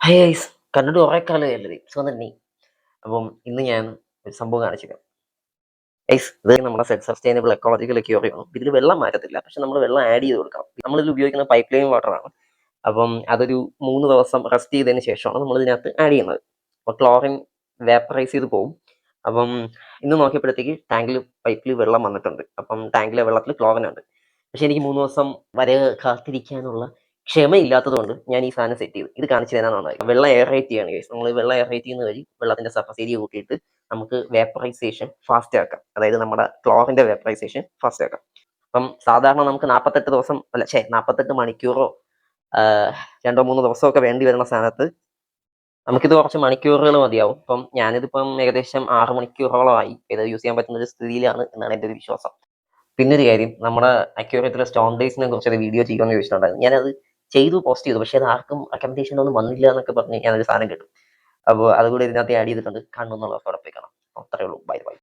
Hi guys, കണ്ടിട്ട് കുറേ കാലമായല്ലേ. സുഖം തന്നെ. അപ്പം ഇന്ന് ഞാൻ ഒരു സംഭവം കാണിച്ചു തരാം. ഗൈസ്, ഇത് നമ്മുടെ സെൽഫ് സസ്റ്റൈനബിൾ എക്കോളജിക്കൽ ക്യൂറിയാണ്. ഇതിൽ വെള്ളം മാറ്റത്തില്ല, പക്ഷെ നമ്മൾ വെള്ളം ആഡ് ചെയ്ത് കൊടുക്കണം. നമ്മളിത് ഉപയോഗിക്കുന്ന പൈപ്പ് ലൈൻ വാട്ടറാണ്. അപ്പം അതൊരു 3 ദിവസം റെസ്റ്റ് ചെയ്തതിന് ശേഷമാണ് നമ്മൾ ഇതിനകത്ത് ആഡ് ചെയ്യുന്നത്. അപ്പോൾ ക്ലോറിൻ വേപ്പറൈസ് ചെയ്ത് പോകും. അപ്പം ഇന്ന് നോക്കിയപ്പോഴത്തേക്ക് പൈപ്പിൽ വെള്ളം വന്നിട്ടുണ്ട്. അപ്പം ടാങ്കിലെ വെള്ളത്തിൽ ക്ലോറിൻ ഉണ്ട്. പക്ഷെ എനിക്ക് 3 ദിവസം വരെ കാത്തിരിക്കാനുള്ള ക്ഷമയില്ലാത്തത് കൊണ്ട് ഞാൻ ഈ സാധനം സെറ്റ് ചെയ്തു. ഇത് കാണിച്ചു തരാനാണ്. വെള്ളം എയറേറ്റ് ചെയ്യാണ് ഗൈസ്. നമ്മൾ വെള്ളം എയറേറ്റ് ചെയ്യുന്ന വഴി വെള്ളത്തിന്റെ സർഫസ് ഏരിയ കൂട്ടിയിട്ട് നമുക്ക് വേപ്പറൈസേഷൻ ഫാസ്റ്റ് ആക്കാം. അതായത് നമ്മുടെ ക്ലോറിന്റെ വേപ്പറൈസേഷൻ ഫാസ്റ്റ് ആക്കാം. അപ്പം സാധാരണ നമുക്ക് 48 ദിവസം 48 മണിക്കൂറോ 2-3 ദിവസമൊക്കെ വേണ്ടി വരുന്ന സ്ഥാനത്ത് നമുക്കിത് കുറച്ച് മണിക്കൂറുകൾ മതിയാവും. ഇപ്പം ഞാനിതിപ്പം ഏകദേശം 6 മണിക്കൂറോളമായി ഇത് യൂസ് ചെയ്യാൻ പറ്റുന്ന ഒരു സ്ഥിതിയിലാണ് എന്നാണ് എൻ്റെ ഒരു വിശ്വാസം. പിന്നൊരു കാര്യം, നമ്മുടെ അക്യൂറേറ്റിലെ സ്റ്റോൺ ഡേയ്സിനെ കുറിച്ച് ഒരു വീഡിയോ ചെയ്യുമെന്ന് ചോദിച്ചിട്ടുണ്ടായിരുന്നു. ഞാനത് ചെയ്തു, പോസ്റ്റ് ചെയ്തു. പക്ഷേ അത് ആർക്കും റെക്കമെൻഡേഷൻ ഒന്നും വന്നില്ല എന്നൊക്കെ പറഞ്ഞ് ഞാനൊരു സാധനം കിട്ടും. അപ്പോൾ അതുകൂടി ഇതിനകത്ത് ആഡ് ചെയ്തിട്ടുണ്ട്. കാണുമെന്നുള്ളവർക്ക് അവിടെ പോയി കാണാം. അത്രയേ ഉള്ളൂ. Bye bye.